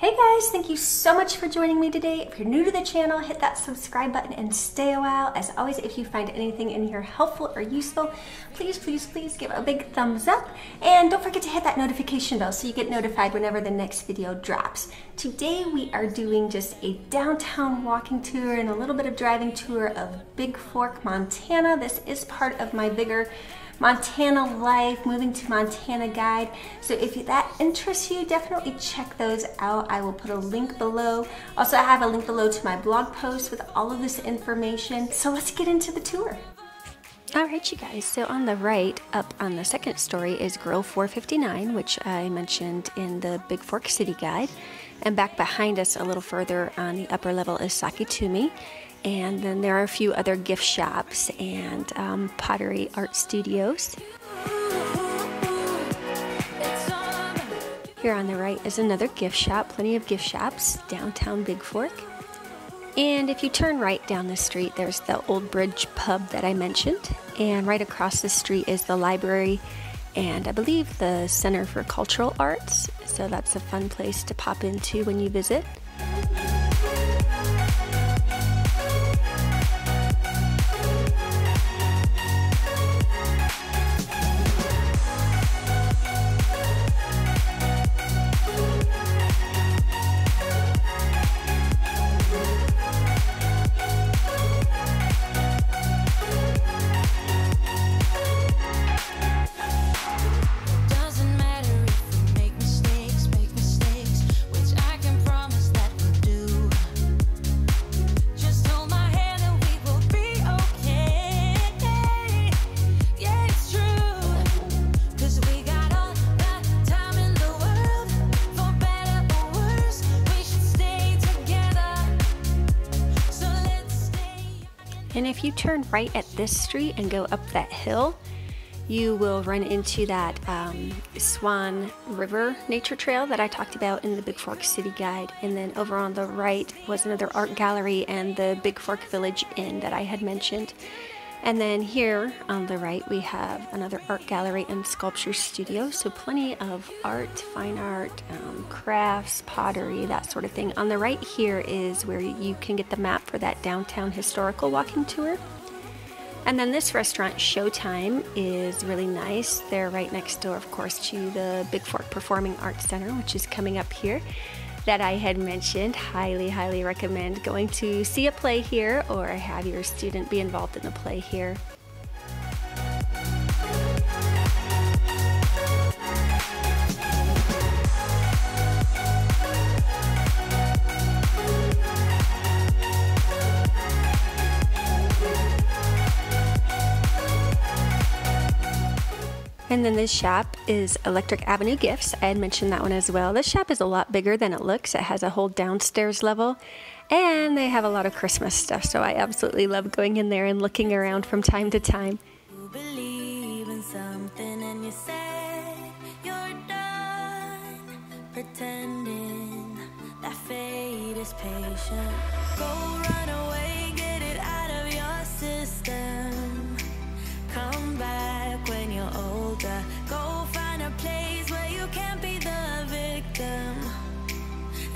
Hey guys, thank you so much for joining me today. If you're new to the channel, hit that subscribe button and stay a while. As always, if you find anything in here helpful or useful, please give a big thumbs up. And don't forget to hit that notification bell so you get notified whenever the next video drops. Today we are doing just a downtown walking tour and a little bit of driving tour of Bigfork, Montana. This is part of my bigger Montana Life, Moving to Montana guide. So if that interests you, definitely check those out. I will put a link below. Also, I have a link below to my blog post with all of this information. So let's get into the tour. All right, you guys, so on the right, up on the second story is Grill 459, which I mentioned in the Bigfork City Guide. And back behind us a little further on the upper level is Sakitumi. And then there are a few other gift shops and pottery art studios. Here on the right is another gift shop, plenty of gift shops, downtown Bigfork. And if you turn right down the street, there's the Old Bridge pub that I mentioned. And right across the street is the library and I believe the Center for Cultural Arts. So that's a fun place to pop into when you visit. And if you turn right at this street and go up that hill, you will run into that Swan River nature trail that I talked about in the Bigfork City Guide. And then over on the right was another art gallery and the Bigfork Village Inn that I had mentioned. And then here on the right we have another art gallery and sculpture studio. So plenty of art, fine art, crafts, pottery, that sort of thing. On the right here is where you can get the map for that downtown historical walking tour. And then this restaurant, Showtime, is really nice. They're right next door, of course, to the Bigfork Performing Arts Center, which is coming up here, that I had mentioned. Highly recommend going to see a play here or have your student be involved in a play here. And then this shop is Electric Avenue Gifts. I had mentioned that one as well. This shop is a lot bigger than it looks. It has a whole downstairs level and they have a lot of Christmas stuff. So I absolutely love going in there and looking around from time to time. You believe in something and you say you're done pretending that fate is patient. Go run away, get it out of your system. Come back when you're older. Go find a place where you can't be the victim.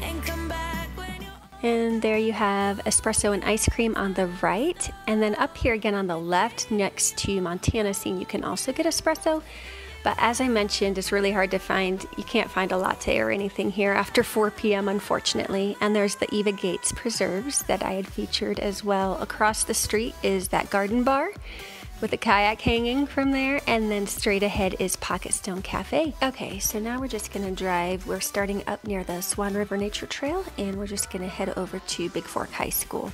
And come back when you're... And there you have espresso and ice cream on the right. And then up here again on the left next to Montana Scene, you can also get espresso. But as I mentioned, it's really hard to find. You can't find a latte or anything here after 4 p.m. unfortunately. And there's the Eva Gates Preserves that I had featured as well. Across the street is that garden bar with a kayak hanging from there, and then straight ahead is Pocket Stone Cafe. Okay, so now we're just gonna drive. We're starting up near the Swan River Nature Trail, and we're just gonna head over to Bigfork High School.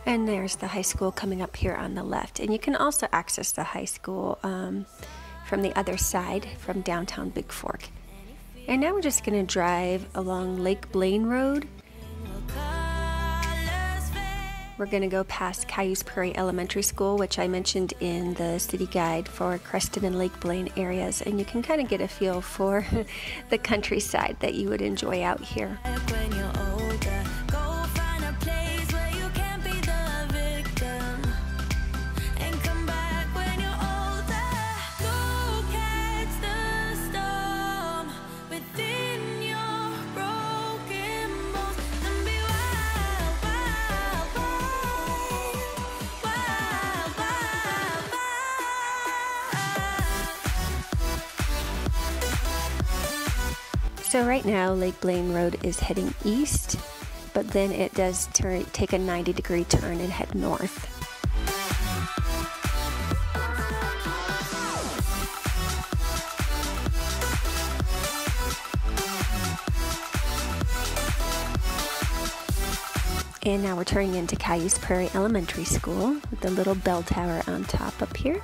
And there's the high school coming up here on the left. And you can also access the high school from the other side, from downtown Bigfork. And now we're just gonna drive along Lake Blaine Road. we're going to go past Caius Prairie Elementary School, which I mentioned in the city guide for Creston and Lake Blaine areas, and you can kind of get a feel for the countryside that you would enjoy out here. When you're older, go find a place where you can be the victim and come back when you're older. Go catch the storm within your broken bones and be wild, wild, wild, wild, wild, wild. So right now, Lake Blaine Road is heading east, but then it does take a 90-degree turn and head north. And now we're turning into Caius Prairie Elementary School with the little bell tower on top up here.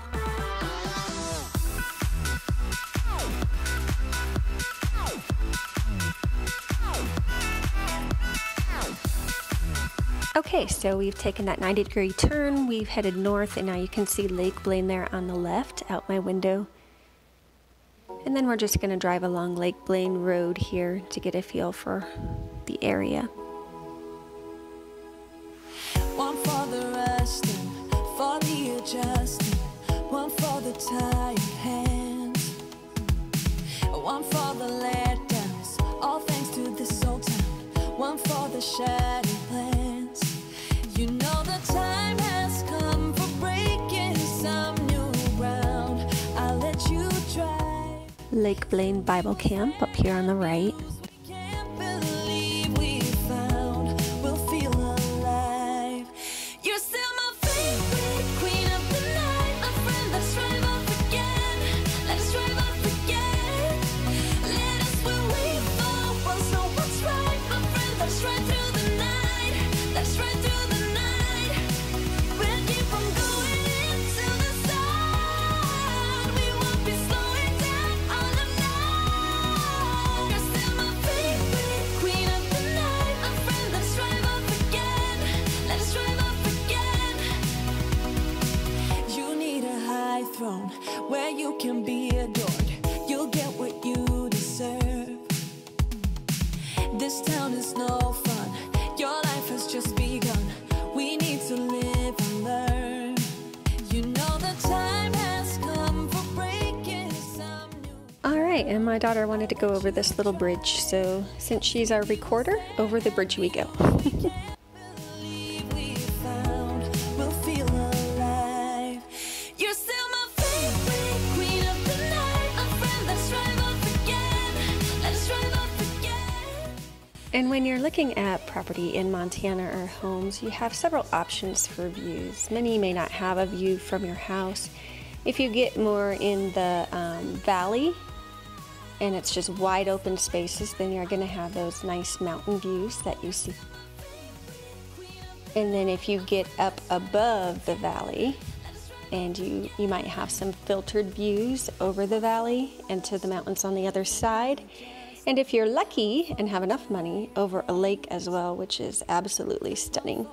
Okay, so we've taken that 90-degree turn, we've headed north, and now you can see Lake Blaine there on the left out my window. And then we're just going to drive along Lake Blaine Road here to get a feel for the area. One for the resting, for the adjusting, one for the tired hands, one for the letdowns, all thanks to this old town, one for the shattered plans. You know the time has come for breaking some new ground. I'll let you drive. Lake Blaine Bible Camp up here on the right. Can't believe we found. We'll feel alive. You're still my favorite queen of the night, my friend. Let's drive off again. Let's drive off again. Let us where we fall. Once know what's right, my friend. Let's ride through the night. Let's ride through the night. We'll keep on going into the sun. We won't be slowing down all night. You're still my favorite queen of the night, my friend. Let's drive off again. Let's drive off again. You need a high throne where you can be adored. You'll get what you deserve. This town is no fun. Your life has just begun. We need to live and learn. You know the time has come for breaking some new. All right, and my daughter wanted to go over this little bridge, so since she's our recorder, over the bridge we go. Believe we found. We'll feel alive. You're still my favorite queen of the night, my friend. Let's drive off again. Let's drive off again. And when you're looking at property in Montana or homes, you have several options for views. Many may not have a view from your house. If you get more in the valley and it's just wide open spaces, then you're going to have those nice mountain views that you see. And then if you get up above the valley, and you might have some filtered views over the valley and to the mountains on the other side. And if you're lucky and have enough money, over a lake as well, which is absolutely stunning.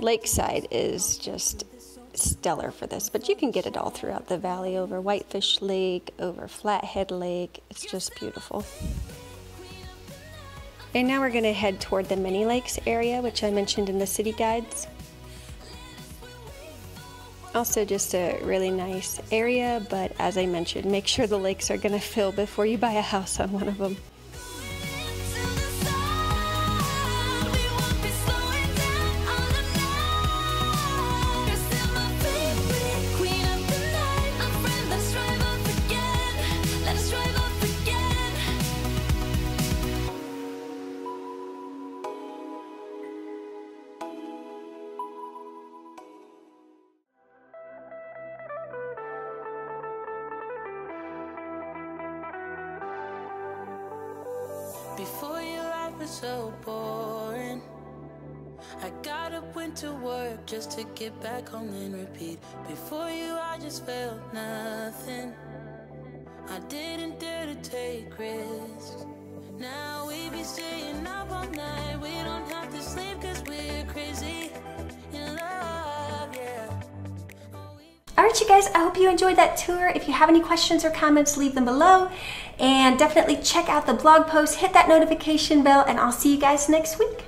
Lakeside is just stellar for this, but you can get it all throughout the valley, over Whitefish Lake, over Flathead Lake. It's just beautiful. And now we're going to head toward the Many Lakes area, which I mentioned in the city guides. Also just a really nice area, but as I mentioned, make sure the lakes are going to fill before you buy a house on one of them. Before your life was so boring, I got up, went to work just to get back home and repeat. Before you, I just felt nothing. I didn't dare to take risks. Now we be staying up all night. We don't have to sleep 'cause we're crazy in All right, you guys, I hope you enjoyed that tour. If you have any questions or comments, leave them below. And definitely check out the blog post, hit that notification bell, and I'll see you guys next week.